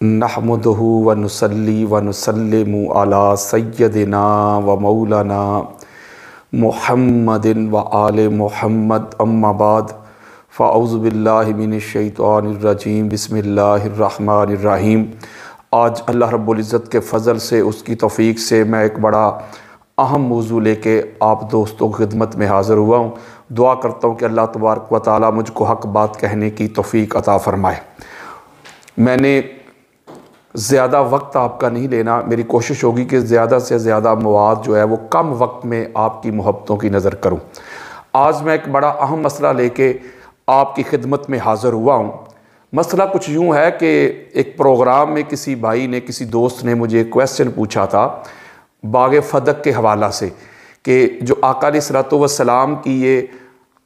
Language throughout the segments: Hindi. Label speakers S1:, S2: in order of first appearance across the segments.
S1: नहमदुहु व नुसल्ली व नुसल्लिमु अला सय्यदिना व मौलाना मुहम्मदिन व आले मुहम्मद अम्मा बाद फ़अऊज़ु बिल्लाहि मिनश शैतानिर रजीम बिस्मिल्लाहिर रहीम। आज अल्लाह रब्बुल इज़्ज़त के फ़ज़ल से, उसकी तौफ़ीक से मैं एक बड़ा अहम मौज़ू लेके आप दोस्तों की खिदमत में हाज़िर हुआ हूँ। दुआ करता हूँ कि अल्लाह तबारक व तआला मुझको हक़ बात कहने की तौफ़ीक अता फ़रमाए। मैंने ज़्यादा वक्त आपका नहीं लेना, मेरी कोशिश होगी कि ज़्यादा से ज़्यादा मवाद जो है वो कम वक्त में आपकी मोहब्बतों की नज़र करूँ। आज मैं एक बड़ा अहम मसला लेके आपकी खिदमत में हाज़िर हुआ हूँ। मसला कुछ यूँ है कि एक प्रोग्राम में किसी भाई ने, किसी दोस्त ने मुझे क्वेश्चन पूछा था बाग़ फ़दक के हवाला से कि जो आका अलैहिस्सलातु वस्सलाम की ये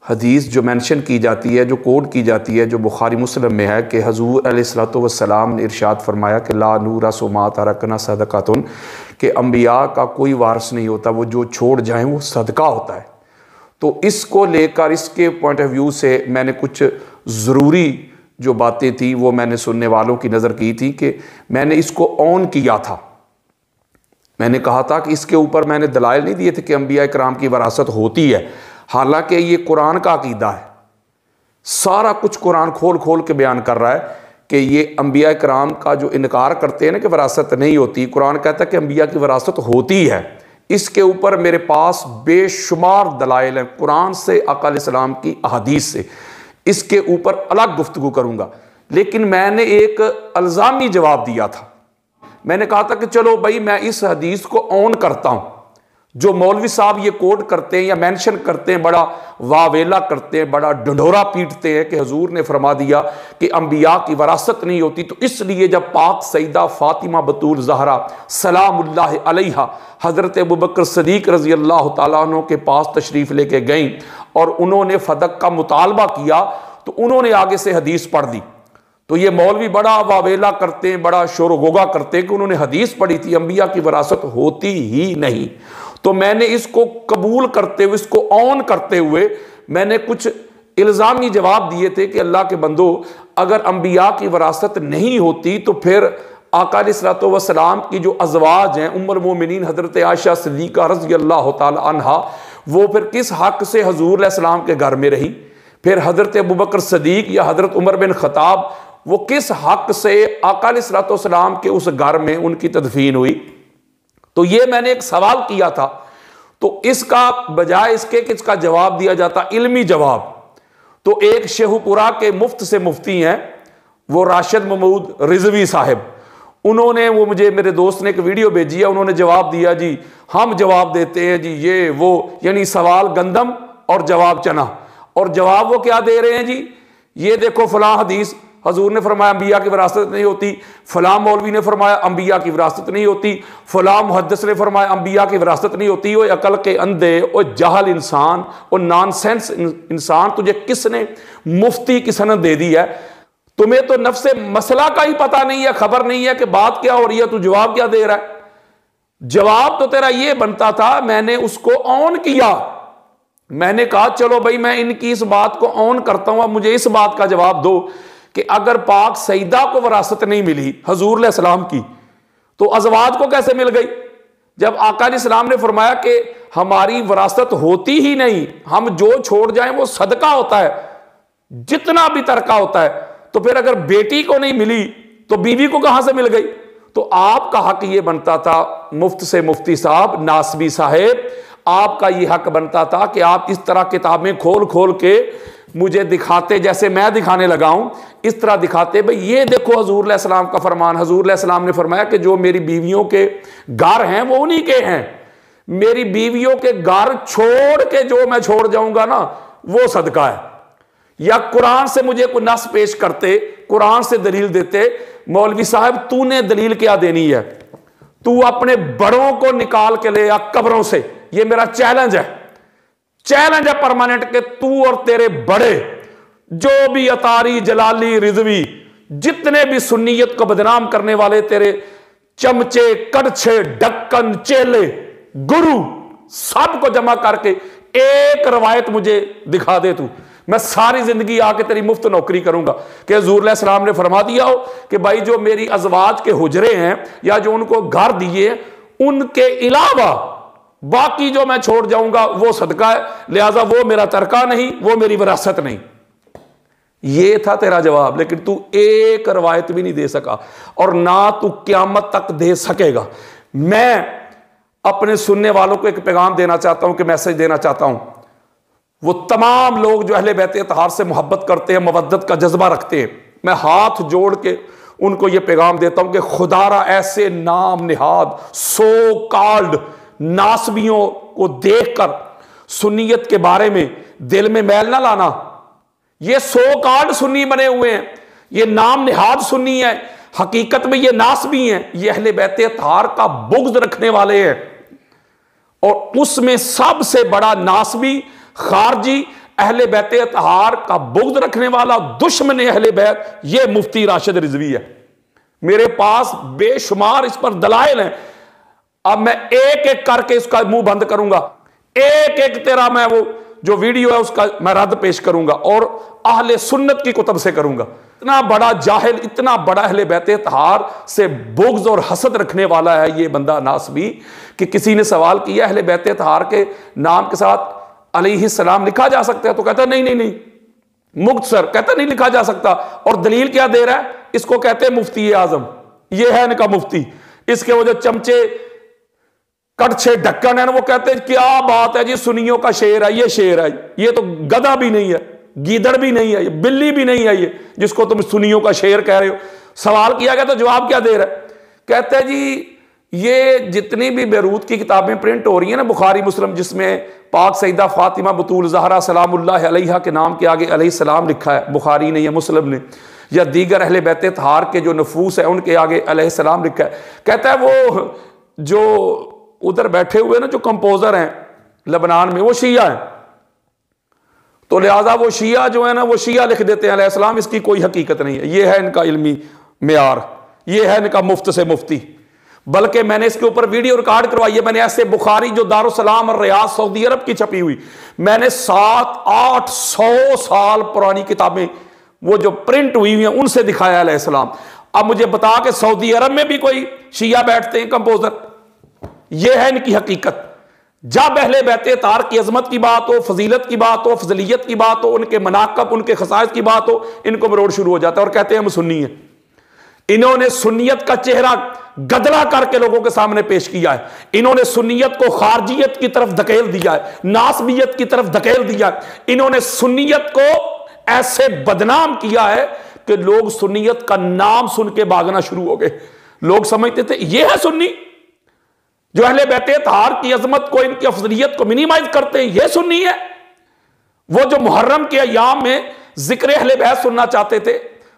S1: हदीस जो मेंशन की जाती है, जो कोट की जाती है, जो बुखारी मुस्लिम में है कि हज़ूर अलैहिस्सलातु वस्सलाम ने इरशाद फरमाया कि ला नूरा सुमा तरकना सदक़ातुन, कि अम्बिया का कोई वारिस नहीं होता, वो जो छोड़ जाएं वो सदका होता है। तो इसको लेकर, इसके पॉइंट ऑफ व्यू से मैंने कुछ ज़रूरी जो बातें थी वो मैंने सुनने वालों की नज़र की थी कि मैंने इसको ऑन किया था। मैंने कहा था कि इसके ऊपर मैंने दलाइल नहीं दिए थे कि अम्बिया इकराम की वरासत होती है, हालांकि ये कुरान का अकीदा है। सारा कुछ कुरान खोल खोल के बयान कर रहा है कि ये अम्बिया इकराम का जो इनकार करते हैं ना कि वरासत नहीं होती, कुरान कहता है कि अम्बिया की वरासत होती है। इसके ऊपर मेरे पास बेशुमार दलाइल हैं, कुरान से, आका अलैहिस्सलाम की अहादीस से। इसके ऊपर अलग गुफ्तगू करूँगा, लेकिन मैंने एक अल्ज़ामी जवाब दिया था। मैंने कहा था कि चलो भाई मैं इस हदीस को ऑन करता हूँ। जो मौलवी साहब ये कोट करते हैं या मेंशन करते हैं, बड़ा वावेला करते हैं, बड़ा ढंढोरा पीटते हैं कि हुजूर ने फरमा दिया कि अंबिया की वरासत नहीं होती, तो इसलिए जब पाक सईदा फातिमा बतूल ज़हरा सलामुल्लाह अलैहा हज़रत अबू बकर सदीक रज़ी अल्लाह तआला अन्हु के पास तशरीफ़ लेके गईं और उन्होंने फ़दक का मुतालबा किया, तो उन्होंने आगे से हदीस पढ़ दी। तो ये मौलवी बड़ा वावेला करते हैं, बड़ा शोर गोगा करते हैं कि उन्होंने हदीस पढ़ी थी, अंबिया की वरासत होती ही नहीं। तो मैंने इसको कबूल करते हुए, इसको ऑन करते हुए मैंने कुछ इल्ज़ामी जवाब दिए थे कि अल्लाह के बंदो, अगर अंबिया की वरासत नहीं होती तो फिर आका अलैहिस्सलातु वस्सलाम की जो अज़वाज हैं, उम्मुल मोमिनीन हज़रत आयशा सिद्दीक़ा रज़ी अल्लाह तआला अन्हा, वो फिर किस हक़ से हुज़ूर अलैहिस्सलाम के घर में रही? फिर हज़रत अबू बकर सदीक या हज़रत उमर बिन ख़त्ताब, वो किस हक़ से आका अलैहिस्सलातु वस्सलाम के उस घर में उनकी तदफीन हुई? तो ये मैंने एक सवाल किया था। तो इसका बजाय इसके कि इसका जवाब दिया जाता इल्मी जवाब, तो एक शेखुपुरा के मुफ्त से मुफ्ती हैं, वो राशिद महमूद रिजवी साहब, उन्होंने, वो मुझे, मेरे दोस्त ने एक वीडियो भेजी है, उन्होंने जवाब दिया जी हम जवाब देते हैं जी ये वो, यानी सवाल गंदम और जवाब चना। और जवाब वो क्या दे रहे हैं जी, ये देखो फलां हदीस हजूर ने फरमाया अंबिया की विरासत नहीं होती, फलां मौलवी ने फरमाया अंबिया की विरासत नहीं होती, फलां मुहद्दिस ने फरमाया अंबिया की विरासत नहीं होती। वो अकल के अंधे, वो जाहल इंसान, वो नॉनसेंस इंसान, तुझे किसने मुफ्ती की सनद दे दी है? तुम्हें तो नफ्से मसला का ही पता नहीं है, खबर नहीं है कि बात क्या हो रही है, तू जवाब क्या दे रहा है? जवाब तो तेरा ये बनता था, मैंने उसको ऑन किया। मैंने कहा चलो भाई मैं इनकी इस बात को ऑन करता हूं, अब मुझे इस बात का जवाब दो कि अगर पाक सईदा को वरासत नहीं मिली हजूर अलैहिस्सलाम की, तो अज़वाज को कैसे मिल गई? जब आका अलैहिस्सलाम ने फरमाया कि हमारी वरासत होती ही नहीं, हम जो छोड़ जाएं वो सदका होता है, जितना भी तरका होता है, तो फिर अगर बेटी को नहीं मिली तो बीवी को कहां से मिल गई? तो आपका हक ये बनता था, मुफ्त से मुफ्ती साहब, नासबी साहेब, आपका ये हक बनता था कि आप इस तरह किताबें खोल खोल के मुझे दिखाते, जैसे मैं दिखाने लगा हूं, इस तरह दिखाते, भाई ये देखो हजूर अलैहिस्सलाम का फरमान, हजूर अलैहिस्सलाम ने फरमाया कि जो मेरी बीवियों के घर हैं वो उन्हीं के हैं, मेरी बीवियों के घर छोड़ के जो मैं छोड़ जाऊंगा ना वो सदका है। या कुरान से मुझे कोई नस पेश करते, कुरान से दलील देते, मौलवी साहब तूने दलील क्या देनी है? तू अपने बड़ों को निकाल के ले आ कब्रों से, ये मेरा चैलेंज है, चैलेंज है परमानेंट के तू और तेरे बड़े, जो भी अतारी, जलाली, रिजवी, जितने भी सुन्नियत को बदनाम करने वाले तेरे चमचे, कड़छे, ढक्कन, चेले, गुरु, सबको जमा करके एक रवायत मुझे दिखा दे तू मैं सारी जिंदगी आके तेरी मुफ्त नौकरी करूंगा। कि हुजूर अलैहि सलाम ने फरमा दिया हो कि भाई जो मेरी अजवाज के हुजरे हैं या जो उनको घर दिए उनके अलावा बाकी जो मैं छोड़ जाऊंगा वो सदका है, लिहाजा वो मेरा तरका नहीं, वो मेरी विरासत नहीं। ये था तेरा जवाब, लेकिन तू एक रवायत भी नहीं दे सका और ना तू क़यामत तक दे सकेगा। मैं अपने सुनने वालों को एक पैगाम देना चाहता हूं, कि मैसेज देना चाहता हूं। वो तमाम लोग जो अहले बैत अतहार से मोहब्बत करते हैं, मवद्दत का जज्बा रखते हैं, मैं हाथ जोड़ के उनको ये पैगाम देता हूं कि खुदारा ऐसे नाम निहाद सो कॉल्ड नासबियों को देखकर सुन्नियत के बारे में दिल में मैल ना लाना। ये सो कॉल्ड सुन्नी बने हुए हैं, ये नाम निहाद सुन्नी है, हकीकत में ये नासबी हैं, ये अहले बैत अतहार का बुग़्ज़ रखने वाले हैं। और उसमें सबसे बड़ा नासबी खारजी अहले बैत अतहार का बुग़्ज़ रखने वाला दुश्मन अहले बैत ये मुफ्ती राशिद रिजवी है। मेरे पास बेशुमार इस पर दलाइल हैं। अब मैं एक एक करके इसका मुंह बंद करूंगा, एक एक तेरा मैं वो जो वीडियो है उसका मैं रद्द पेश करूंगा और अहले सुन्नत की कुतब से करूंगा। इतना बड़ा जाहिल, इतना बड़ा अहले बैत अतहार से बुग़्ज़ और हसद रखने वाला है ये बंदा नासबी, कि किसी ने सवाल किया अहले बैत अतहार के नाम के साथ अलैहिस्सलाम लिखा जा सकता है, तो कहता नहीं नहीं नहीं, मुख्तसर कहता नहीं लिखा जा सकता। और दलील क्या दे रहा है? इसको कहते हैं मुफ्ती आजम, ये है इनका मुफ्ती। इसके वो जो चमचे कड़छे ढक्कन है ना, वो कहते हैं क्या बात है जी, सुन्नियों का शेर है, ये शेर है, ये तो गधा भी नहीं है, गीदड़ भी नहीं है, ये बिल्ली भी नहीं है, ये जिसको तुम सुन्नियों का शेर कह रहे हो। सवाल किया गया तो जवाब क्या दे रहा है? कहते हैं जी ये जितनी भी बैरूत की किताबें प्रिंट हो रही हैं ना, बुखारी मुस्लिम, जिसमें पाक सईदा फातिमा बतूल ज़हरा सलामुल्लाह अलैहा के नाम के आगे अलैहिस्सलाम लिखा है, बुखारी ने या मुस्लिम ने, या दीगर अहले बैत अतहार के जो नफूस है उनके आगे अलैहिस्सलाम लिखा है। कहता है वो जो उधर बैठे हुए ना जो कंपोजर हैं लेबनान में, वो शिया हैं, तो लिहाजा वो शिया जो है ना वो शिया लिख देते हैं अलैहिस्सलाम, इसकी कोई हकीकत नहीं है। ये है इनका इल्मी मेयार, ये है इनका मुफ्त से मुफ्ती। बल्कि मैंने इसके ऊपर वीडियो रिकॉर्ड करवाई है। मैंने ऐसे बुखारी जो दारुसलाम और रियाद सऊदी अरब की छपी हुई, मैंने 700-800 साल पुरानी किताबें वो जो प्रिंट हुई हुई हैं उनसे दिखाया अलैहिस्सलाम। अब मुझे बता के सऊदी अरब में भी कोई शिया बैठते हैं कंपोजर? ये है इनकी हकीकत। जब अहले बैत अतहार की अजमत की बात हो, फजीलत की बात हो, फजलियत की बात हो, उनके मनाकब, उनके खसाइस की बात हो, इनको मरोड़ शुरू हो जाता है और कहते हैं हम सुन्नी हैं। इन्होंने सुन्नियत का चेहरा गदला करके लोगों के सामने पेश किया है। इन्होंने सुन्नियत को खारजियत की तरफ धकेल दिया है, नासबियत की तरफ धकेल दिया है। इन्होंने सुन्नियत को ऐसे बदनाम किया है कि लोग सुन्नियत का नाम सुन के भागना शुरू हो गए। लोग समझते थे ये है सुन्नी, जो अहले बैत अतहार की अजमत को, इनकी अफजलियत को मिनिमाइज करते हैं, ये सुन्नी है। वो जो मुहर्रम के अय्याम में जिक्र अहले बैत सुनना चाहते थे,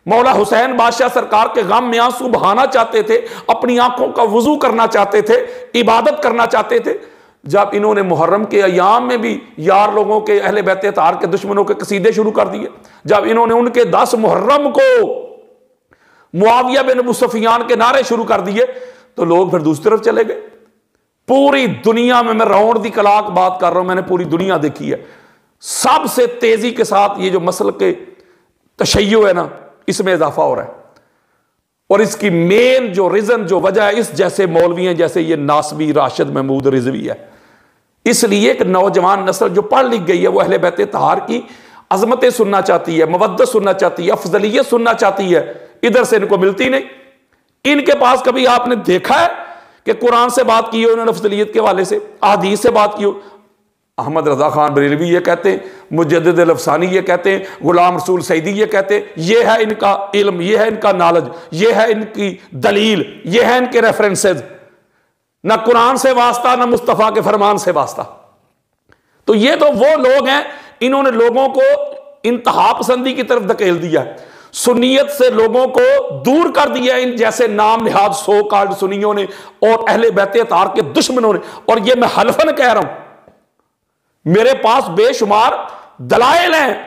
S1: मौला हुसैन बादशाह सरकार के गम में आंसू बहाना चाहते थे, अपनी आंखों का वुजू करना चाहते थे, इबादत करना चाहते थे, जब इन्होंने मुहर्रम के अय्याम में भी यार लोगों के, अहले बैत अतहार के दुश्मनों के कसीदे शुरू कर दिए, जब इन्होंने उनके 10 मुहर्रम को मुआविया बिन अबू सुफियान के नारे शुरू कर दिए, तो लोग फिर दूसरी तरफ चले गए। पूरी दुनिया में, मैं राउंड दी कलाक बात कर रहा हूं, मैंने पूरी दुनिया देखी है, सबसे तेजी के साथ ये जो मसल के तशय्यो है ना, इसमें इजाफा हो रहा है। और इसकी मेन जो रीजन, जो वजह है, इस जैसे मौलवी हैं जैसे ये नासबी राशिद महमूद रिजवी है। इसलिए एक नौजवान नस्ल जो पढ़ लिख गई है वो अहले बैत अतहार की अजमतें सुनना चाहती है, मवद्दत सुनना चाहती है, अफजलियत सुनना चाहती है, इधर से इनको मिलती नहीं। इनके पास कभी आपने देखा है कि कुरान से बात की हो उन्होंने अफजलियत के हवाले से, अहदीस से बात की हो? अहमद रजा खान बरेलवी ये कहते हैं, मुजद्दिद अल-अफसानी ये कहते हैं, गुलाम रसूल सईदी ये कहते हैं, ये है इनका इल्म, ये है इनका नॉलेज, ये है इनकी दलील, ये है इनके रेफरेंसेज। ना कुरान से वास्ता, ना मुस्तफ़ा के फरमान से वास्ता। तो ये तो वो लोग हैं, इन्होंने लोगों को इंतहा पसंदी की तरफ धकेल दिया है, सुन्नियत से लोगों को दूर कर दिया इन जैसे नाम निहाद सो कॉल्ड सुन्नियों ने और अहले बैत अतहार के दुश्मनों ने। और ये मैं हल्फन कह रहा हूं, मेरे पास बेशुमार दलाइल हैं,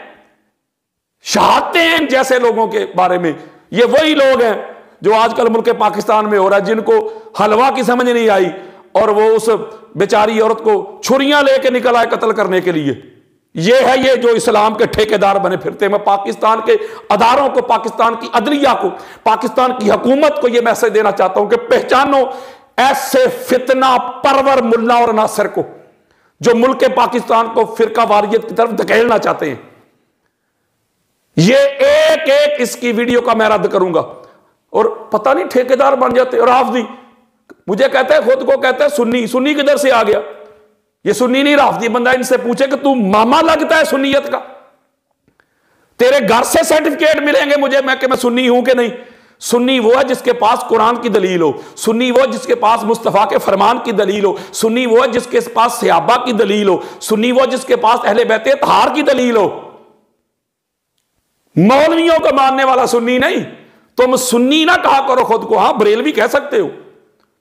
S1: शहादतें हैं इन जैसे लोगों के बारे में। ये वही लोग हैं जो आजकल मुल्क पाकिस्तान में हो रहा है, जिनको हलवा की समझ नहीं आई और वो उस बेचारी औरत को छुरियां लेके निकल आए कत्ल करने के लिए। ये है ये जो इस्लाम के ठेकेदार बने फिरते हैं। मैं पाकिस्तान के अदारों को, पाकिस्तान की अदलिया को, पाकिस्तान की हुकूमत को यह मैसेज देना चाहता हूं कि पहचानो ऐसे फितना परवर मुल्ला और नासिर को जो मुल्क पाकिस्तान को फिरका वारियत की तरफ धकेलना चाहते हैं। ये एक एक इसकी वीडियो का मैं रद्द करूंगा। और पता नहीं ठेकेदार बन जाते। और राफजी मुझे कहते हैं, खुद को कहते हैं सुन्नी। सुन्नी किधर से आ गया? ये सुन्नी नहीं राफजी बंदा। इनसे पूछे कि तू मामा लगता है सुन्नियत का? तेरे घर से सर्टिफिकेट मिलेंगे मुझे मैं कि मैं सुन्नी हूं कि नहीं। सुन्नी वो है जिसके पास कुरान की दलील हो। सुन्नी वो जिसके पास मुस्तफा के फरमान की दलील हो। सुन्नी वो है जिसके पास सहाबा की दलील हो। सुन्नी वो जिसके पास अहले बैत तहार की दलील हो। मौलवियों को मानने वाला सुन्नी नहीं। तुम सुन्नी ना कहा करो खुद को। हां, बरेलवी कह सकते हो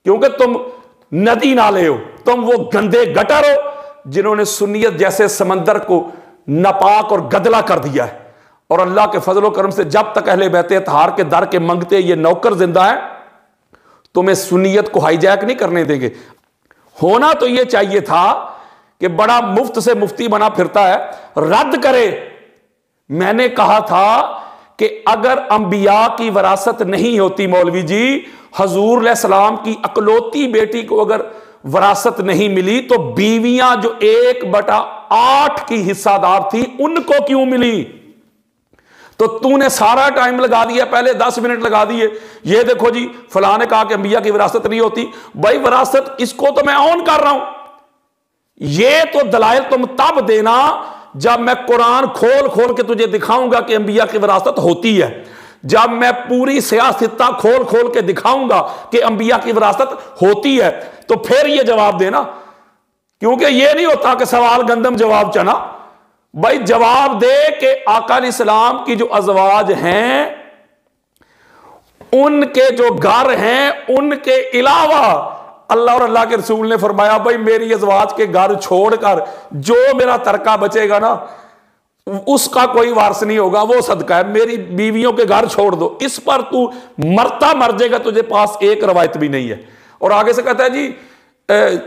S1: क्योंकि तुम नदी नाले हो। तुम वो गंदे गटर हो जिन्होंने सुन्नियत जैसे समंदर को नापाक और गदला कर दिया है। और अल्लाह के फजल करम से जब तक अहले बैते तहार के दर के मंगते ये नौकर जिंदा है, तुम्हें सुन्नियत को हाईजैक नहीं करने देंगे। होना तो यह चाहिए था कि बड़ा मुफ्त से मुफ्ती बना फिरता है, रद्द करे। मैंने कहा था कि अगर अंबिया की वरासत नहीं होती मौलवी जी, हजूर अलैहिस्सलाम की अकलौती बेटी को अगर वरासत नहीं मिली तो बीवियां जो 1/8 की हिस्सादार थी उनको क्यों मिली? तो तूने सारा टाइम लगा दिया, पहले 10 मिनट लगा दिए। ये देखो जी फलां ने कहा कि अंबिया की विरासत नहीं होती। भाई विरासत इसको तो मैं ऑन कर रहा हूं। ये तो दलाइल तुम तब देना जब मैं कुरान खोल खोल के तुझे दिखाऊंगा कि अंबिया की विरासत होती है। जब मैं पूरी सियासता खोल खोल के दिखाऊंगा कि अंबिया की विरासत होती है तो फिर ये जवाब देना। क्योंकि ये नहीं होता कि सवाल गंदम जवाब चना। भाई जवाब दे कि आका अलैहिस्सलाम की जो अज़वाज हैं उनके जो घर हैं उनके अलावा अल्लाह और अल्लाह के रसूल ने फरमाया भाई मेरी अज़वाज के घर छोड़कर जो मेरा तरका बचेगा ना उसका कोई वारस नहीं होगा, वो सदका है। मेरी बीवियों के घर छोड़ दो। इस पर तू मरता मर जाएगा, तुझे पास एक रवायत भी नहीं है। और आगे से कहता है जी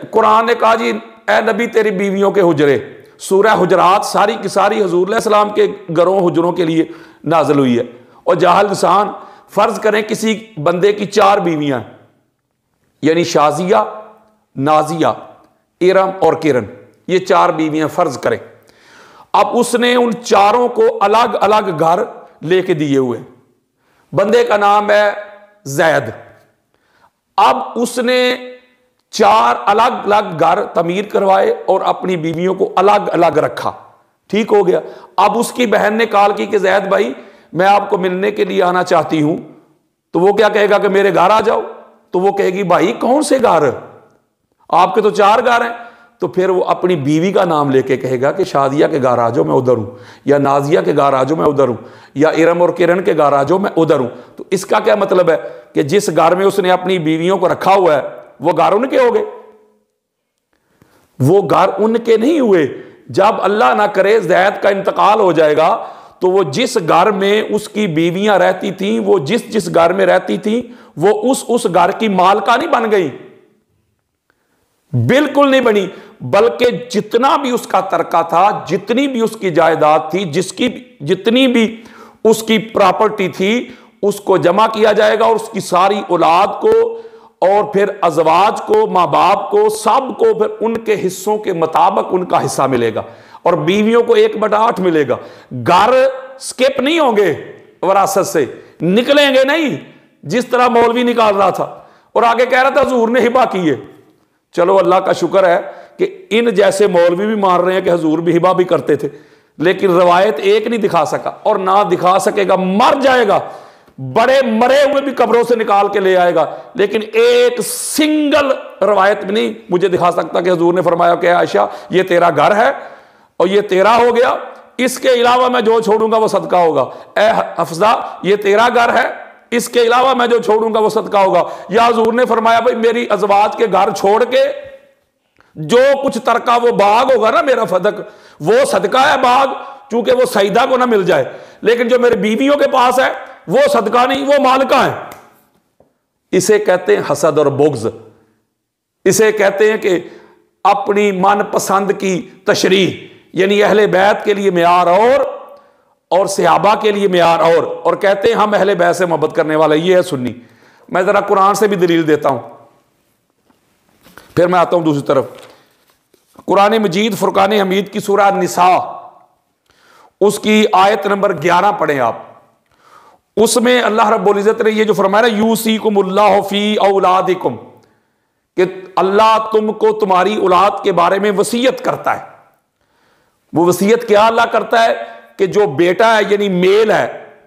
S1: कुरान ने कहा जी ए नबी तेरी बीवियों के हुजरे, सूरह हुजरात सारी की सारी हुजूर अलैहिस्सलाम के घरों हुजरों के लिए नाजिल हुई है। और जाहल इंसान फर्ज करें किसी बंदे की 4 बीवियां यानी शाजिया, नाजिया, इरम और किरण, ये 4 बीवियां फर्ज करें। अब उसने उन चारों को अलग अलग घर लेके दिए हुए। बंदे का नाम है जैद। अब उसने 4 अलग अलग घर तमीर करवाए और अपनी बीवियों को अलग अलग रखा। ठीक हो गया। अब उसकी बहन ने कॉल की कि जैद भाई मैं आपको मिलने के लिए आना चाहती हूं। तो वो क्या कहेगा कि मेरे घर आ जाओ। तो वो कहेगी भाई कौन से घर, आपके तो 4 घर हैं। तो फिर वो अपनी बीवी का नाम लेके कहेगा कि शादिया के घर आ जाओ मैं उधर हूं, या नाजिया के घर आ जाओ मैं उधर हूं, या इरम और किरण के घर आ जाओ मैं उधर हूं। तो इसका क्या मतलब है कि जिस घर में उसने अपनी बीवियों को रखा हुआ है वो घर उनके हो गए, वो घर उनके नहीं हुए। जब अल्लाह ना करे ज़ैद का इंतकाल हो जाएगा तो वो जिस घर में उसकी बीवियां रहती थी, वो जिस घर में रहती थी वो उस घर की मालका नहीं बन गई, बिल्कुल नहीं बनी। बल्कि जितना भी उसका तरका था, जितनी भी उसकी जायदाद थी, जितनी भी उसकी प्रॉपर्टी थी, उसको जमा किया जाएगा और उसकी सारी औलाद को और फिर अज़वाज को, माँ बाप को, सब को फिर उनके हिस्सों के मुताबिक उनका हिस्सा मिलेगा और बीवियों को 1/8 मिलेगा। घर स्किप नहीं होंगे, विरासत से निकलेंगे नहीं जिस तरह मौलवी निकाल रहा था। और आगे कह रहा था हुजूर ने हिबा की है। चलो अल्लाह का शुक्र है कि इन जैसे मौलवी भी मान रहे हैं कि हुजूर भी हिबा भी करते थे, लेकिन रवायत एक नहीं दिखा सका और ना दिखा सकेगा, मर जाएगा। बड़े मरे हुए भी कब्रों से निकाल के ले आएगा, लेकिन एक सिंगल रवायत भी नहीं मुझे दिखा सकता कि हुजूर ने फरमाया कि आयशा ये तेरा घर है और ये तेरा हो गया, इसके अलावा मैं जो छोड़ूंगा वो सदका होगा। ए हफ्जा ये तेरा घर है, इसके अलावा मैं जो छोड़ूंगा वो सदका होगा। या हुजूर ने फरमाया भाई मेरी अज़वाज के घर छोड़ के जो कुछ तरका वो बाग होगा ना मेरा फदक, वो सदका है बाग, चूंकि वो सईदा को ना मिल जाए। लेकिन जो मेरे बीवियों के पास है वो सदका नहीं, वो मालिका है। इसे कहते हैं हसद और बुग़्ज़। इसे कहते हैं कि अपनी मनपसंद की तशरीह, यानी अहले बैत के लिए मेयार और सहाबा के लिए मेयार और कहते हैं हम अहले बैत से मोहब्बत करने वाले, ये है सुन्नी। मैं जरा कुरान से भी दलील देता हूं, फिर मैं आता हूं दूसरी तरफ। कुरान मजीद फुरकान हमीद की सूरह निसा उसकी आयत नंबर 11 पढ़ें आप। उसमें अल्लाह रब्बुल इज्जत ने ये जो फरमाया ना, यूसीकुमुल्लाहु फी औलादिकुम, कि अल्लाह तुमको तुम्हारी औलाद के बारे में वसीयत करता है। वो वसीयत क्या अल्लाह करता है कि जो बेटा है यानी मेल है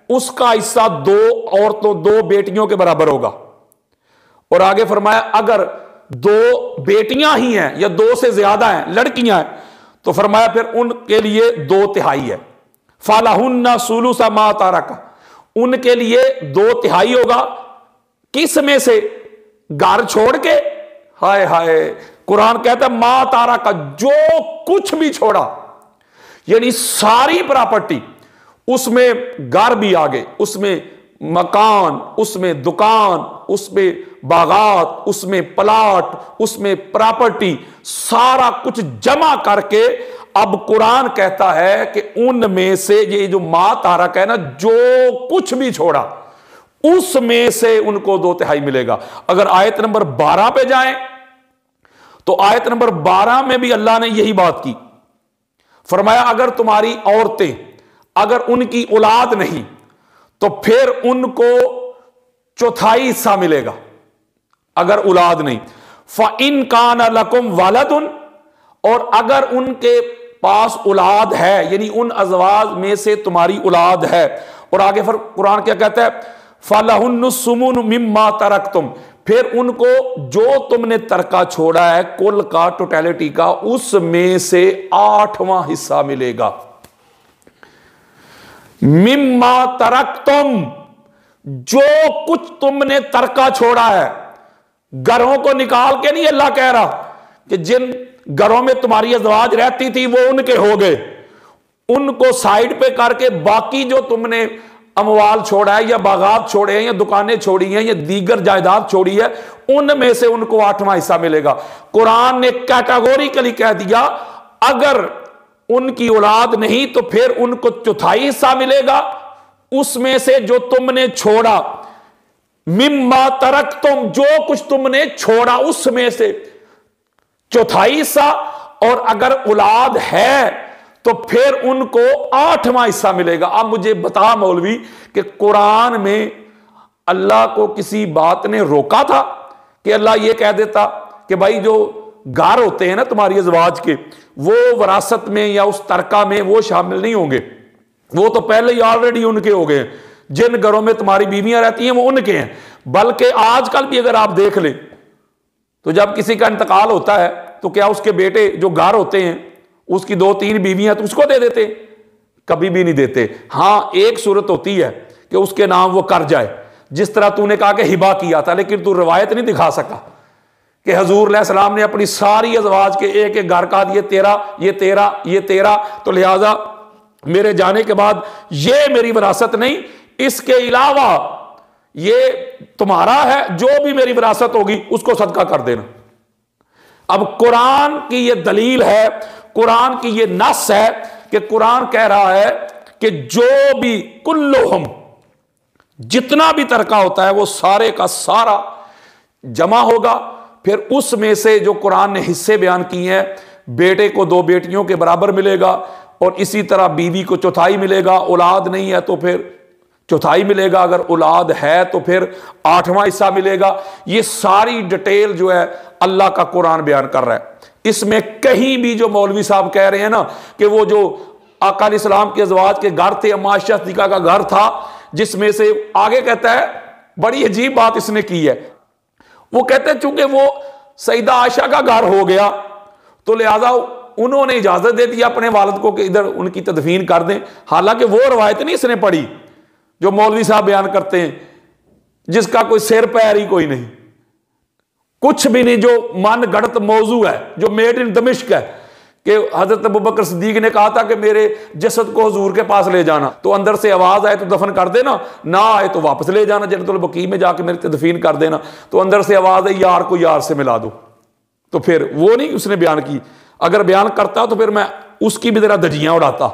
S1: उसका हिस्सा 2 औरतों 2 बेटियों के बराबर होगा। और आगे फरमाया अगर 2 बेटियां ही हैं या 2 से ज्यादा हैं, लड़कियां हैं, तो फरमाया फिर उनके लिए 2 तिहाई है। फालाहुन्ना सुलुसा मा तारका, उनके लिए 2 तिहाई होगा। किस में से? घर छोड़ के। हाय हाय, कुरान कहता है मा तारा का, जो कुछ भी छोड़ा, यानी सारी प्रॉपर्टी, उसमें घर भी आ गए, उसमें मकान, उसमें दुकान, उसमें बागात, उसमें प्लाट, उसमें प्रॉपर्टी, सारा कुछ जमा करके अब कुरान कहता है कि उनमें से ये जो मा तारक है ना, जो कुछ भी छोड़ा उसमें से उनको 2 तिहाई मिलेगा। अगर आयत नंबर 12 पे जाएं तो आयत नंबर 12 में भी अल्लाह ने यही बात की। फरमाया अगर तुम्हारी औरतें, अगर उनकी औलाद नहीं तो फिर उनको 1/4 हिस्सा मिलेगा। अगर औलाद नहीं, फ़इन कान लकुम वलदुन, और अगर उनके पास औलाद है यानी उन अज़वाज में से तुम्हारी औलाद है। और आगे फिर कुरान क्या कहता है, फलहुन्नुस्सुमुन मिम्मा तरकतुम, फिर उनको जो तुमने तरका छोड़ा है कुल का, टोटलिटी का, उसमें से 8वां हिस्सा मिलेगा। मिम्मा तरकतुम, जो कुछ तुमने तरका छोड़ा है। घरों को निकाल के नहीं अल्लाह कह रहा कि जिन घरों में तुम्हारी अज़वाज रहती थी वो उनके हो गए, उनको साइड पे करके बाकी जो तुमने अमवाल छोड़ा है या बागात छोड़े हैं या दुकानें छोड़ी हैं या दीगर जायदाद छोड़ी है, उनमें से उनको 8वां हिस्सा मिलेगा। कुरान ने कैटेगोरिकली कह दिया अगर उनकी औलाद नहीं तो फिर उनको 1/4 हिस्सा मिलेगा उसमें से जो तुमने छोड़ा। मिम्मा तरकतुम, जो कुछ तुमने छोड़ा उसमें से 1/4 हिस्सा, और अगर औलाद है तो फिर उनको 8वां हिस्सा मिलेगा। अब मुझे बता मौलवी कि कुरान में अल्लाह को किसी बात ने रोका था कि अल्लाह ये कह देता कि भाई जो घर होते हैं ना तुम्हारी अज़वाज के, वो विरासत में या उस तरका में वो शामिल नहीं होंगे, वो तो पहले ही ऑलरेडी उनके हो गए। जिन घरों में तुम्हारी बीवियां रहती हैं वो उनके हैं। बल्कि आजकल भी अगर आप देख लें तो जब किसी का इंतकाल होता है तो क्या उसके बेटे जो घर होते हैं उसकी 2-3 बीवियां तो उसको दे देते? कभी भी नहीं देते। हां, एक सूरत होती है कि उसके नाम वो कर जाए, जिस तरह तूने कहा कि हिबा किया था, लेकिन तू रिवायत नहीं दिखा सका कि हजूर अलैहिस्सलाम ने अपनी सारी अज़वाज के एक एक घर का ये तेरा, ये तेरा, ये तेरा, तो लिहाजा मेरे जाने के बाद ये मेरी विरासत नहीं, इसके अलावा ये तुम्हारा है, जो भी मेरी विरासत होगी उसको सदका कर देना। अब कुरान की ये दलील है, कुरान की ये नस है कि कुरान कह रहा है कि जो भी कुल्लुहुम, जितना भी तरका होता है वो सारे का सारा जमा होगा। फिर उसमें से जो कुरान ने हिस्से बयान किए हैं, बेटे को 2 बेटियों के बराबर मिलेगा, और इसी तरह बीवी को 1/4 मिलेगा। औलाद नहीं है तो फिर 1/4 मिलेगा, अगर औलाद है तो फिर 8वां हिस्सा मिलेगा। ये सारी डिटेल जो है अल्लाह का कुरान बयान कर रहा है। इसमें कहीं भी जो मौलवी साहब कह रहे हैं ना कि वो जो आका अलैहिस्सलाम के अज़वाज के घर थे, अम्मा आयशा सिद्दीक़ा का घर था, जिसमें से आगे कहता है, बड़ी अजीब बात इसने की है, वो कहते हैं चूंकि वो सईदा आयशा का घर हो गया तो लिहाजा उन्होंने इजाजत दे दी अपने वालिद को कि इधर उनकी तदफीन कर दें। हालांकि वो रवायत नहीं इसने पढ़ी जो मौलवी साहब बयान करते हैं, जिसका कोई सिर पैर ही कोई नहीं, कुछ भी नहीं, जो मन गढ़त मौजू है, जो मेड इन दमिश्क है कि हजरत अबू बकर सिद्दीक ने कहा था कि मेरे जसद को हुजूर के पास ले जाना, तो अंदर से आवाज आए तो दफन कर देना, ना आए तो वापस ले जाना, जन्नतुल बकी में जाके मेरी तदफीन कर देना। तो अंदर से आवाज है यार को यार से मिला दो, तो फिर वो नहीं उसने बयान की। अगर बयान करता तो फिर मैं उसकी भी जरा दजियां उड़ाता,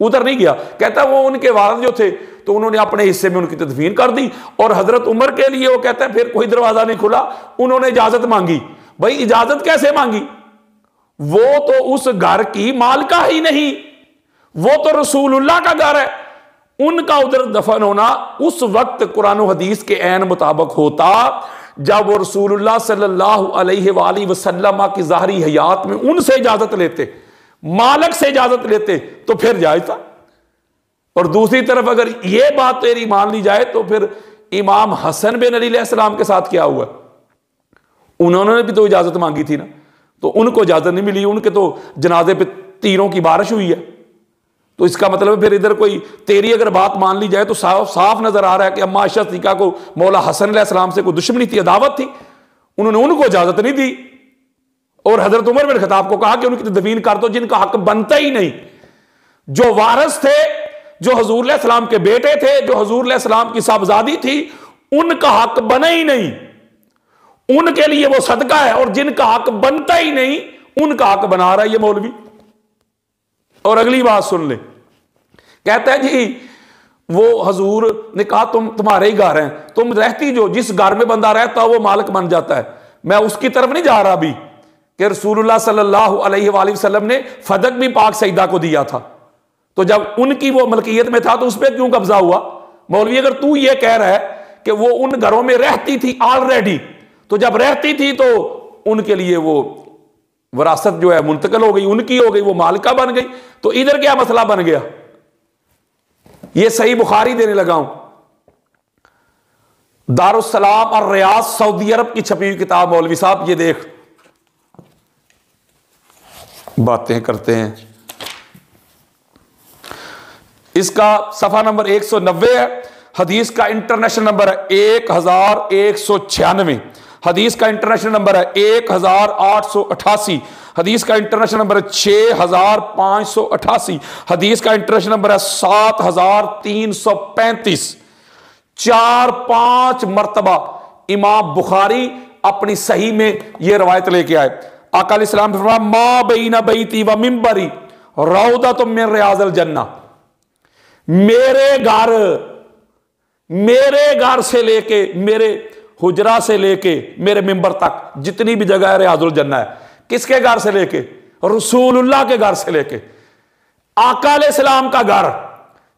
S1: उधर नहीं गया। कहता वो उनके वालिद जो थे तो उन्होंने अपने हिस्से में उनकी तदफीन कर दी, और हजरत उमर के लिए वो कहता है फिर कोई दरवाजा नहीं खुला, उन्होंने इजाजत मांगी। भाई इजाजत कैसे मांगी? वो तो उस घर की मालका ही नहीं, वो तो रसूलुल्लाह का घर है। उनका उधर दफन होना उस वक्त कुरान और हदीस के ऐन मुताबिक होता जब वो रसूलुल्लाह सल्लल्लाहु अलैहि वसल्लम की ज़ाहरी हयात में उनसे इजाजत लेते, मालिक से इजाजत लेते, तो फिर जायज था। और दूसरी तरफ अगर यह बात तेरी मान ली जाए तो फिर इमाम हसन बिन अली अलैहिस्सलाम के साथ क्या हुआ? उन्होंने भी तो इजाजत मांगी थी ना, तो उनको इजाजत नहीं मिली, उनके तो जनाजे पे तीरों की बारिश हुई है। तो इसका मतलब फिर इधर कोई तेरी अगर बात मान ली जाए तो साफ साफ नजर आ रहा है कि अम्मा आयशा सिद्दीका को मौला हसन अलैहिस्सलाम से कोई दुश्मनी थी, अदावत थी, उन्होंने उनको इजाजत नहीं दी। और हजरत उमर बिन खत्ताब को कहा कि उनकी तदफीन कर दो जिनका हक बनता ही नहीं, जो वारिस थे, जो हजूर अलैहि सलाम के बेटे थे, जो हजूर अलैहि सलाम की साहबजादी थी, उनका हक बना ही नहीं, उनके लिए वो सदका है। और जिनका हक बनता ही नहीं उनका हक बना रहा है ये मौलवी। और अगली बात सुन ले, कहता है जी वो हजूर ने कहा तुम्हारे ही घर हैं, तुम रहती जो जिस घर में बंदा रहता वो मालिक बन जाता है। मैं उसकी तरफ नहीं जा रहा अभी कि रसूलुल्लाह सल्लल्लाहु अलैहि वसल्लम ने फदक भी पाक सईदा को दिया था, तो जब उनकी वो मलकियत में था तो उस पर क्यों कब्जा हुआ? मौलवी अगर तू ये कह रहा है कि वो उन घरों में रहती थी ऑलरेडी, तो जब रहती थी तो उनके लिए वो विरासत जो है मुंतकिल हो गई, उनकी हो गई, वो मालिका बन गई, तो इधर क्या मसला बन गया? ये सही बुखारी देने लगा हूं, दारुस्सलाम और रियाज सऊदी अरब की छपी हुई किताब। मौलवी साहब ये देख बातें करते हैं। इसका सफा नंबर 190 है, हदीस का इंटरनेशनल नंबर है 1196, हदीस का इंटरनेशनल नंबर है 1888, हदीस का इंटरनेशनल नंबर है 6588, हदीस का इंटरनेशनल नंबर है 7335। 4-5 मरतबा इमाम बुखारी अपनी सही में यह रवायत लेके आए। आका अलैहिस्सलाम ने फरमाया मा बैना बैती व मिंबरी रौदतुम मिन रियाजिल जन्नह, मेरे घर से लेके, मेरे हुजरा से लेके मेरे मिंबर तक जितनी भी जगह है रियाजुल जन्नह है। किसके घर से लेके? रसूलुल्लाह के घर से लेके आका अलैहिस्सलाम का घर,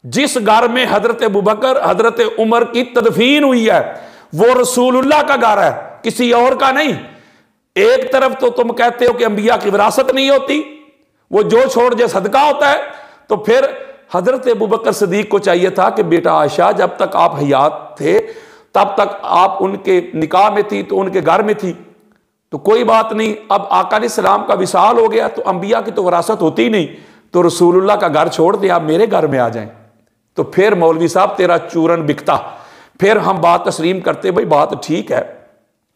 S1: जिस घर में हजरत अबू बकर हजरत उमर की तदफीन हुई है वो रसूलुल्लाह का घर है, किसी और का नहीं। एक तरफ तो तुम कहते हो कि अंबिया की विरासत नहीं होती, वो जो छोड़ दे सदका होता है, तो फिर हजरत अबू बकर सिद्दीक को चाहिए था कि बेटा आयशा जब तक आप हयात थे तब तक आप उनके निकाह में थी, तो उनके घर में थी, तो कोई बात नहीं। अब आका अलैहिस्सलाम का विसाल हो गया तो अंबिया की तो विरासत होती ही नहीं, तो रसूलुल्लाह का घर छोड़ दे, आप मेरे घर में आ जाएं। तो फिर मौलवी साहब तेरा चूरन बिकता, फिर हम बात तस्लीम करते भाई बात ठीक है,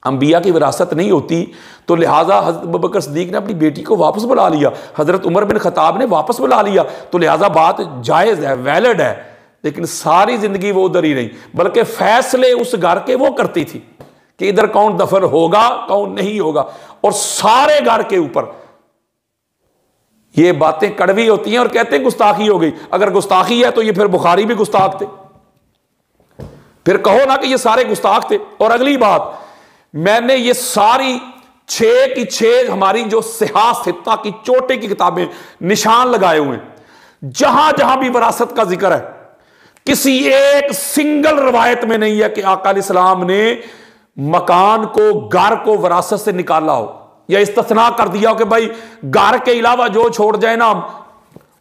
S1: अंबिया की विरासत नहीं होती, तो लिहाजा हजरत अबू बकर सिद्दीक ने अपनी बेटी को वापस बुला लिया, हजरत उमर बिन खत्ताब ने वापस बुला लिया, तो लिहाजा बात जायज़ है, वैलिड है। लेकिन सारी जिंदगी वो उधर ही नहीं, बल्कि फैसले उस घर के वो करती थी कि इधर कौन दफन होगा कौन नहीं होगा, और सारे घर के ऊपर ये बातें कड़वी होती हैं और कहते हैं गुस्ताखी हो गई। अगर गुस्ताखी है तो ये फिर बुखारी भी गुस्ताख थे, फिर कहो ना कि ये सारे गुस्ताख थे। और अगली बात, मैंने ये सारी 6 की 6 हमारी जो सिहासिता की चोटी की किताबें निशान लगाए हुए हैं, जहां जहां भी विरासत का जिक्र है, किसी एक सिंगल रवायत में नहीं है कि आका अलैहिस्सलाम ने मकान को, घर को विरासत से निकाला हो या इस्तिस्ना कर दिया हो कि भाई घर के अलावा जो छोड़ जाए ना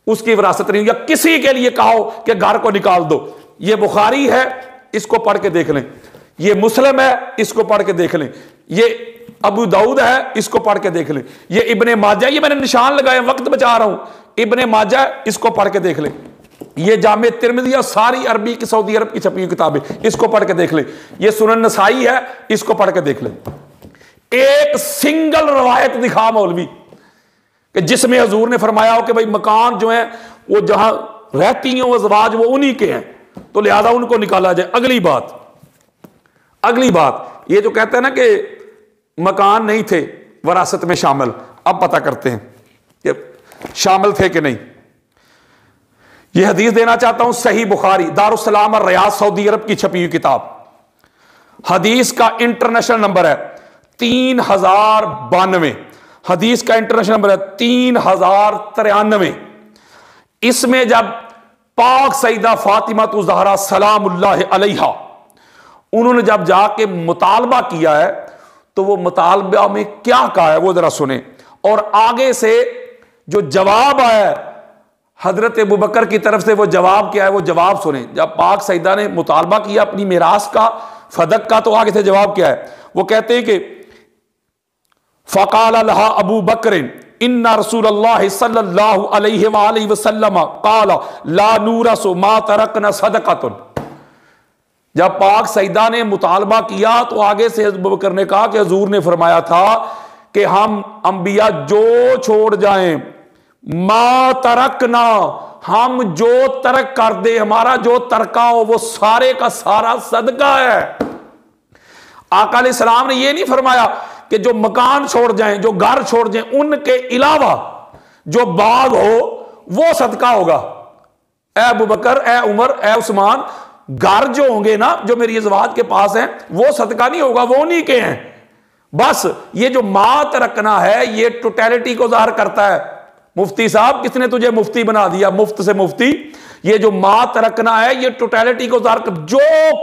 S1: उसकी विरासत नहीं, या किसी के लिए कहो कि घर को निकाल दो। ये बुखारी है, इसको पढ़ के देख लें, ये मुस्लिम है, इसको पढ़ के देख लें, ये अबू दाऊद है, इसको पढ़ के देख लें, ये इब्ने माजा, ये मैंने निशान लगाए, वक्त बचा रहा हूं, इब्ने माजा, इसको पढ़ के देख लें, ये जामे तिरमिज़ी और सारी अरबी की सऊदी अरब की छपी हुई किताबें, इसको पढ़ के देख लें, ये सुनन नसाई है, इसको पढ़ के देख लें। एक सिंगल रवायत दिखा मौलवी कि जिसमें हजूर ने फरमाया हो कि भाई मकान जो है वो जहां रहती हैं वो अज़वाज वो उन्हीं के हैं, तो लिहाजा उनको निकाला जाए। अगली बात ये जो कहते हैं ना कि मकान नहीं थे वरासत में शामिल, अब पता करते हैं कि शामिल थे कि नहीं। यह हदीस देना चाहता हूं, सही बुखारी दारुस्सलाम और रियाद सऊदी अरब की छपी हुई किताब। हदीस का इंटरनेशनल नंबर है 3092। हदीस का इंटरनेशनल नंबर है 3093। इसमें जब पाक सईदा फातिमा तो ज़हरा सलामुल्लाह अलैहा उन्होंने जब जाके मुतालबा किया है, तो वो मुतालबा में क्या कहा है वो जरा सुने, और आगे से जो जवाब आया है हजरत अबू बकर की तरफ से, वो जवाब क्या है वो जवाब सुने। जब पाक सईदा ने मुतालबा किया अपनी मिरास का, फदक का, तो आगे से जवाब क्या है वो कहते हैं कि फ़क़ाल लहा अबू बकर इन्ना रसूलल्लाह सल्लल्लाहु अलैहि वसल्लम क़ाल ला नूरसु मा तरकना सदक़तुन। जब पाक सईदा ने मुतालबा किया तो आगे से अबू बकर ने कहा कि हुजूर ने फरमाया था कि हम अंबिया जो छोड़ जाएं, मा तरकना, हम जो तरक कर दे, हमारा जो तरका हो वो सारे का सारा सदका है। आका अलैहिस्सलाम ने यह नहीं फरमाया कि जो मकान छोड़ जाएं, जो घर छोड़ जाएं, उनके अलावा जो बाग हो वो सदका होगा। ए अबू बकर, ए उमर, ए उस्मान, घर जो होंगे ना जो मेरी अज़वाज के पास हैं वो सदका नहीं होगा, वो उन्हीं के हैं। बस ये जो मात रखना है ये टोटलिटी को ज़ाहिर करता है। मुफ्ती साहब किसने तुझे मुफ्ती बना दिया, मुफ्त से मुफ्ती। ये जो मात रखना है ये टोटलिटी को ज़ाहिर कर, जो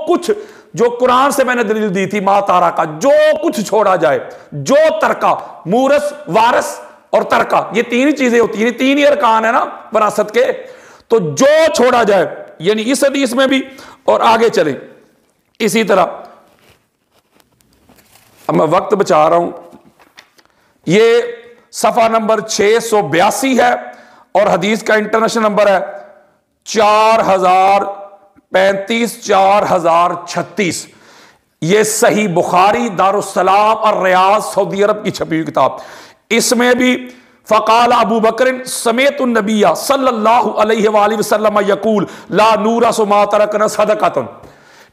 S1: कुछ जो कुरान से मैंने दलील दी थी मा तारा का, जो कुछ छोड़ा जाए, जो तरका, मूरस, वारस और तरका, ये तीन ही चीजें होती हैं, तीन ही अरकान है ना वरासत के। तो जो छोड़ा जाए, यानी इस हदीस में भी और आगे चले इसी तरह। अब मैं वक्त बचा रहा हूं। ये सफा नंबर 682 है और हदीस का इंटरनेशनल नंबर है 4035 4036। ये सही बुखारी दारुस्सलाम और रियाद सऊदी अरब की छपी हुई किताब। इसमें भी फ़क़ाल अबू बकर समेत नबिया सल्लल्लाहु अलैहि वसल्लम यकूल ला नूरा मा तरकना सदक़तुन।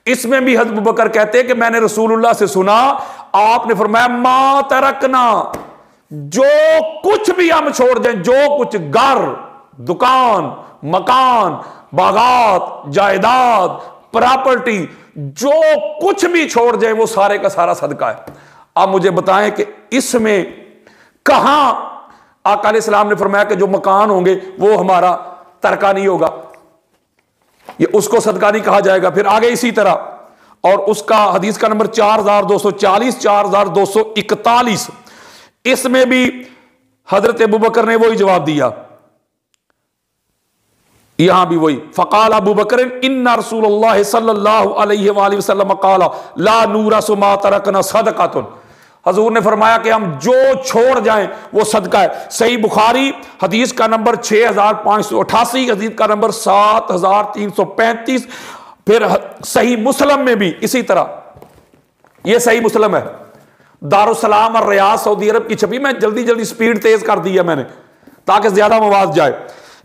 S1: इसमें भी हज़रत अबू बकर कहते हैं कि मैंने रसूलुल्लाह से सुना, आपने फरमाया मा तरकना, जो कुछ भी हम छोड़ दें, जो कुछ घर, दुकान, मकान, बागात, जायदाद, प्रॉपर्टी, जो कुछ भी छोड़ जाए वो सारे का सारा सदका है। आप मुझे बताएं कि इसमें कहां आका अलैहिस्सलाम ने फरमाया कि जो मकान होंगे वो हमारा तरका नहीं होगा, ये उसको सदका नहीं कहा जाएगा। फिर आगे इसी तरह, और उसका हदीस का नंबर 4240 4241। इसमें भी हजरत अबू बकर ने वही जवाब दिया, यहां भी वही फ़क़ाल अबू बकर इन्ना रसूलुल्लाह सल्लल्लाहु अलैहि वसल्लम क़ाल ला नूरसु मा तरकना सदक़तुन। हजूर ने फरमाया कि हम जो छोड़ जाएं वो सदका है। सही बुखारी हदीस का नंबर 6588, हदीस का नंबर 7335। फिर सही मुस्लिम में भी इसी तरह, ये सही मुस्लिम है दारुस्सलाम और रियाद सऊदी अरब की छपी। मैं जल्दी जल्दी स्पीड तेज कर दी है मैंने ताकि ज्यादा मवाद जाए।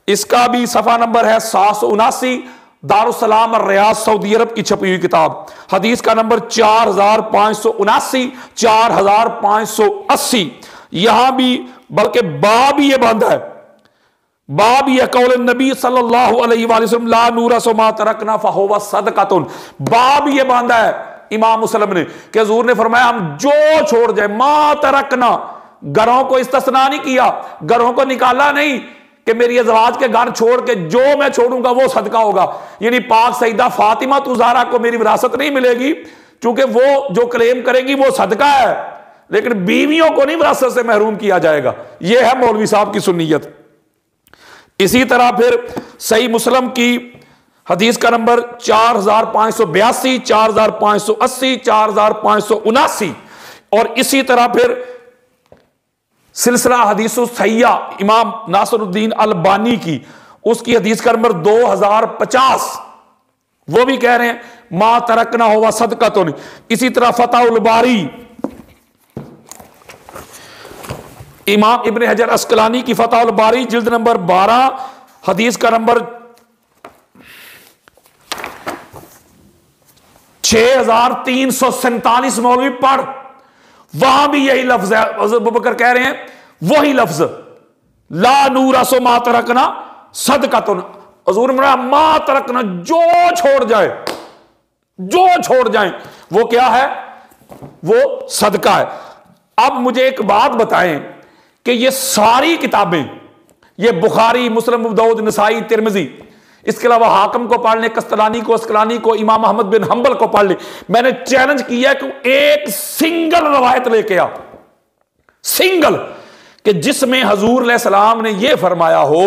S1: इसका भी सफा नंबर है 779 दारुस्सलाम और रियाद सऊदी अरब की छपी हुई किताब। हदीस का नंबर 4579 4580। यहां भी बल्कि बाब ये बंद है, बाब ये कौल नबी सल्लल्लाहु अलैहि वसल्लम ला नूरसु मा तरकना फहुवा सदक़तुन। बाब ये बंद है इमाम मुस्लिम ने कि हुजूर ने फरमाया हम जो छोड़ जाए, मा तरकना, घरों को इस्तिस्ना नहीं किया, घरों को निकाला नहीं कि मेरी अज़वाज के घर छोड़ के जो मैं छोड़ूंगा वो सदका होगा। यानी पाक सईदा फातिमा तो ज़हरा को मेरी विरासत नहीं मिलेगी क्योंकि वो जो क्लेम करेंगी वो सदका है, लेकिन बीवियों को नहीं विरासत से महरूम किया जाएगा। यह है मौलवी साहब की सुन्नियत। इसी तरह फिर सही मुस्लिम की हदीस का नंबर 4582 4580 4579। और इसी तरह फिर सिलसिला हदीसु सहिया इमाम नासिरुद्दीन अलबानी की, उसकी हदीस का नंबर 2050, वो भी कह रहे हैं मा तरकना हुआ सदक़तुन। इसी तरह फतहुल बारी इमाम इब्न हजर अस्कलानी की फतहुल बारी जिल्द नंबर 12 हदीस का नंबर 6347। मौलवी पढ़, वहां भी यही लफ्ज है। अबू बकर कह रहे हैं वही लफ्ज ला नूरा सो मा तरकना सदकतुन, हुजूर ने मा तरकना, जो छोड़ जाए, जो छोड़ जाए वो क्या है, वो सदका है। अब मुझे एक बात बताएं कि ये सारी किताबें, ये बुखारी, मुस्लिम, अबू दाऊद, नसाई, तिरमिजी, इसके अलावा हाकिम को पढ़ ले, कस्तलानी को, अस्कलानी को, इमाम अहमद बिन हंबल को पढ़ ले। मैंने चैलेंज किया कि एक सिंगल रवायत लेके आ, सिंगल, कि जिसमें हजूर अलैहि सलाम ने यह फरमाया हो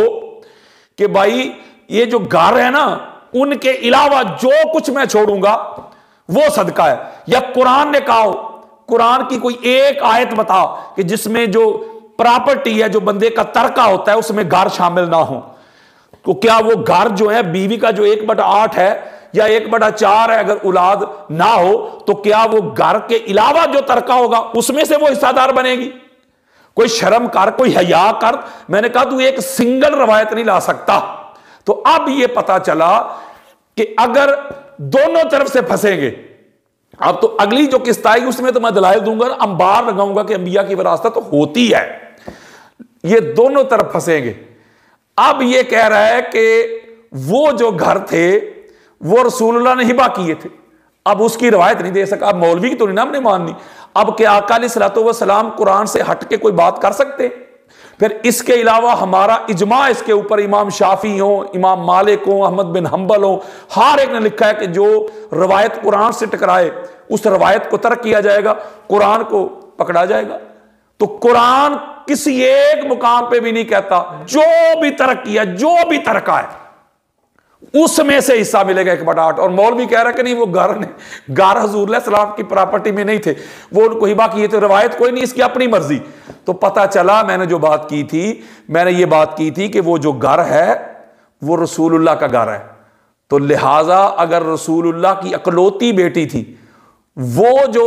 S1: कि भाई ये जो घर है ना, उनके अलावा जो कुछ मैं छोड़ूंगा वो सदका है। या कुरान ने कहा हो, कुरान की कोई एक आयत बताओ कि जिसमें जो प्रॉपर्टी है, जो बंदे का तरका होता है, उसमें घर शामिल ना हो। तो क्या वो घर जो है बीवी का जो 1/8 है या 1/4 है, अगर औलाद ना हो तो क्या वो घर के अलावा जो तरका होगा उसमें से वो हिस्सादार बनेगी? कोई शर्म कर, कोई हया कर। मैंने कहा तू एक सिंगल रवायत नहीं ला सकता। तो अब ये पता चला कि अगर दोनों तरफ से फंसेंगे, अब तो अगली जो किस्त आएगी उसमें तो मैं दलाइल दूंगा, अंबार लगाऊंगा कि अंबिया की विरासत तो होती है। ये दोनों तरफ फंसेंगे। अब ये कह रहा है कि वो जो घर थे वो रसूलुल्लाह ने हिबा किए थे, अब उसकी रवायत नहीं दे सका। अब मौलवी की तो नहीं ना हमने माननी। अब क्या आका अलैहिस्सलातु वस्सलाम कुरान से हट के कोई बात कर सकते? फिर इसके अलावा हमारा इजमा इसके ऊपर, इमाम शाफी हो, इमाम मालिक हो, अहमद बिन हंबल हो, हर एक ने लिखा है कि जो रवायत कुरान से टकराए उस रवायत को तर्क किया जाएगा, कुरान को पकड़ा जाएगा। तो कुरान किसी एक मुकाम पे भी नहीं कहता जो भी तर्क किया, जो भी तर्का है उसमें से हिस्सा मिलेगा 1/8। और मौलवी कह रहा है कि नहीं, वो घर हजूर अलैहि सलाम की प्रॉपर्टी में नहीं थे, वो उनको हिबा किए थे, रवायत कोई नहीं, इसकी अपनी मर्जी। तो पता चला मैंने जो बात की थी, मैंने ये बात की थी कि वो जो घर है वो रसूलुल्लाह का घर है। तो लिहाजा अगर रसूलुल्लाह की अकलौती बेटी थी, वो जो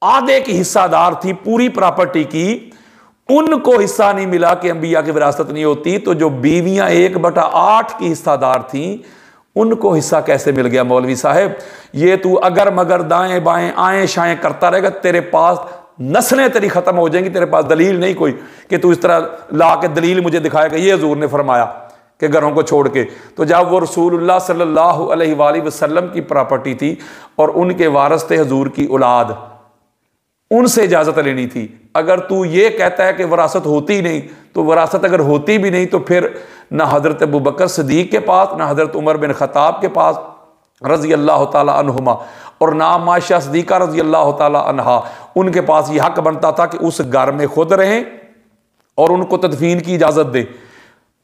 S1: आधे की हिस्सादार थी पूरी प्रॉपर्टी की, उनको हिस्सा नहीं मिला कि अंबिया की विरासत नहीं होती, तो जो बीवियां 1/8 की हिस्सादार थीं उनको हिस्सा कैसे मिल गया? मौलवी साहब, ये तू अगर मगर दाएं बाएं आए शाएं करता रहेगा, तेरे पास नस्लें तेरी खत्म हो जाएंगी। तेरे पास दलील नहीं कोई कि तू इस तरह ला के दलील मुझे दिखाएगा ये हुजूर ने फरमाया कि घरों को छोड़ के। तो जब वो रसूलुल्लाह सल्लल्लाहु अलैहि वसल्लम की प्रॉपर्टी थी और उनके वारिस थे हजूर की औलाद, उनसे इजाजत लेनी थी। अगर तू ये कहता है कि वरासत होती नहीं, तो वरासत अगर होती भी नहीं तो फिर ना हजरत अबू बकर सिद्दीक के पास, ना हजरत उमर बिन खत्ताब के पास रजी अल्लाह ताला अन्हुमा, और ना आयशा सिद्दीका रजी अल्लाह ताला अन्हा, उनके पास यह हक बनता था कि उस घर में खुद रहें और उनको तदफीन की इजाजत दे।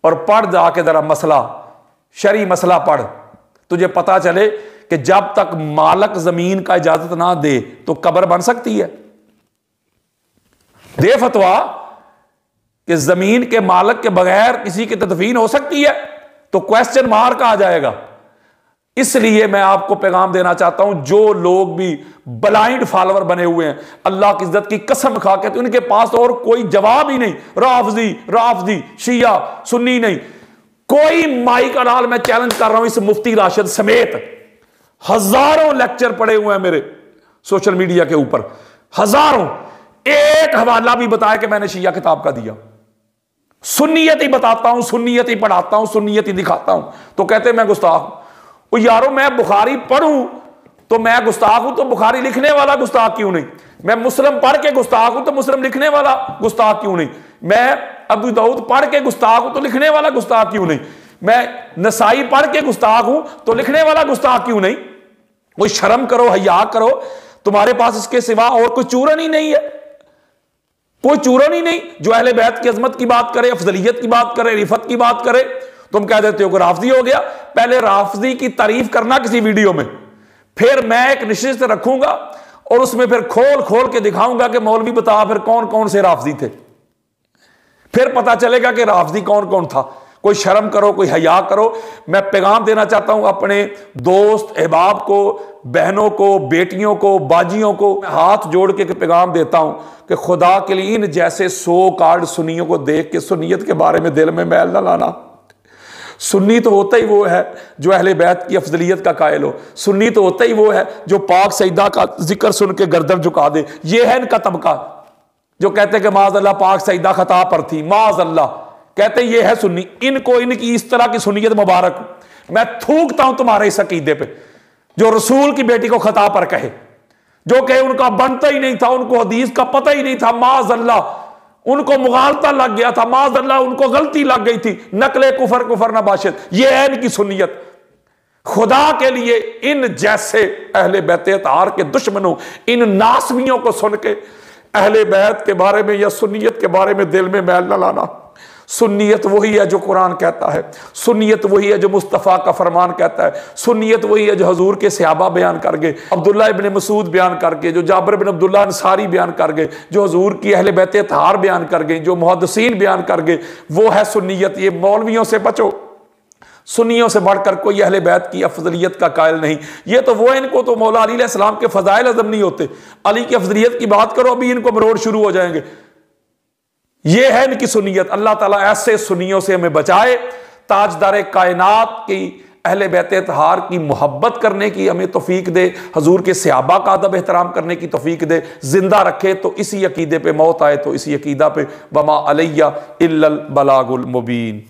S1: और पढ़ जाके जरा मसला, शरी मसला पढ़, तुझे पता चले कि जब तक मालक जमीन का इजाजत ना दे तो कब्र बन सकती है। दे फतवा कि जमीन के मालक के बगैर किसी की तदफीन हो सकती है, तो क्वेश्चन मार्क आ जाएगा। इसलिए मैं आपको पैगाम देना चाहता हूं, जो लोग भी ब्लाइंड फॉलोअर बने हुए हैं, अल्लाह की इज्जत की कसम खा के, तो इनके पास और कोई जवाब ही नहीं। राफजी शिया सुन्नी नहीं, कोई माइक अलाल, मैं चैलेंज कर रहा हूं इस मुफ्ती राशिद समेत, हजारों लेक्चर पड़े हुए हैं मेरे सोशल मीडिया के ऊपर, हजारों, एक हवाला भी बताया कि मैंने शिया किताब का दिया। सुन्नियत ही बताता हूं, सुन्नियत ही पढ़ाता हूं, सुन्नियत ही दिखाता हूं, तो कहते मैं गुस्ताख। ओ यारो, मैं बुखारी पढ़ूं तो मैं गुस्ताख हूं, तो बुखारी लिखने वाला गुस्ताख क्यों नहीं? मैं मुस्लिम पढ़ के गुस्ताख हूं तो मुस्लिम लिखने वाला गुस्ताख क्यों नहीं? मैं अबू दाऊद पढ़ के गुस्ताख हूं तो लिखने वाला गुस्ताख क्यों नहीं? मैं नसाई पढ़ के गुस्ताख हूं तो लिखने वाला गुस्ताख क्यों नहीं? कोई शर्म करो, हया करो। तुम्हारे पास इसके सिवा और कोई चूरन ही नहीं है, कोई चूरन ही नहीं जो अहले बैत की अजमत की बात करे, अफजलियत की बात करे, रिफत की बात करे। तुम कह देते हो कि राफजी हो गया। पहले राफजी की तारीफ करना किसी वीडियो में, फिर मैं एक निश्चित रखूंगा और उसमें फिर खोल खोल के दिखाऊंगा कि मौलवी बता फिर कौन कौन से राफजी थे, फिर पता चलेगा कि राफजी कौन कौन था। कोई शर्म करो, कोई हया करो। मैं पैगाम देना चाहता हूं अपने दोस्त अहबाब को, बहनों को, बेटियों को, बाजियों को, हाथ जोड़ के पैगाम देता हूं कि खुदा के लिए इन जैसे 100 कार्ड सुन्नियों को देख के सुन्नियत के बारे में दिल में मैल ना लाना। सुन्नी तो होता ही वो है जो अहले बैत की अफजलियत का कायल हो। सुन्नी तो होता ही वो है जो पाक सईदा का जिक्र सुन के गर्दन झुका दे। ये है इनका तबका जो कहते कि माज अल्लाह पाक सईदा खता पर थी, माज अल्लाह, कहते ये है सुन्नी। इनको इनकी इस तरह की सुन्नियत मुबारक, मैं थूकता हूं तुम्हारे इस अकीदे पे जो रसूल की बेटी को खता पर कहे, जो कहे उनका बनता ही नहीं था, उनको हदीस का पता ही नहीं था, माज अल्लाह, उनको मुगालता लग गया था, माज अल्लाह उनको गलती लग गई थी, नकले कुफर कुफर नबाशित, ये है इनकी सुन्नियत। खुदा के लिए इन जैसे अहले बैत अतार के दुश्मनों, इन नासवियों को सुन के अहले बैत के बारे में या सुन्नियत के बारे में दिल में मैल न लाना। सुन्नियत वही है जो कुरान कहता है, सुन्नियत वही है जो मुस्तफ़ा का फरमान कहता है, सुन्नियत वही है जो हजूर के सहाबा बयान कर गए, अब्दुल्ला इब्ने मसूद बयान कर गए, जो जाबिर बिन अब्दुल्ला अंसारी बयान कर गए, जो हजूर की अहले बैत अतार बयान कर गए, जो मुहद्दिसीन बयान कर गए, वो है सुन्नियत। ये मौलवियों से बचो, सुन्नियों से बढ़कर कोई अहले बैत की अफजलियत का कायल नहीं। ये तो वो, इनको तो मौला अली अलैहिस्सलाम के फजाइल अज़म नहीं होते, अली की अफजलियत की बात करो अभी इनको मरोड़ शुरू हो जाएंगे। ये है इनकी सुन्नियत। अल्लाह ताला ऐसे सुन्नियों से हमें बचाए, ताजदार कायनात की अहले बैत अतहार की मोहब्बत करने की हमें तौफीक दे, हजूर के सहाबा का अदब एहतराम करने की तौफीक दे, जिंदा रखे तो इसी अकीदे पे, मौत आए तो इसी अकीदा पे। वमा अलैया इल्लल बलागुल मुबीन।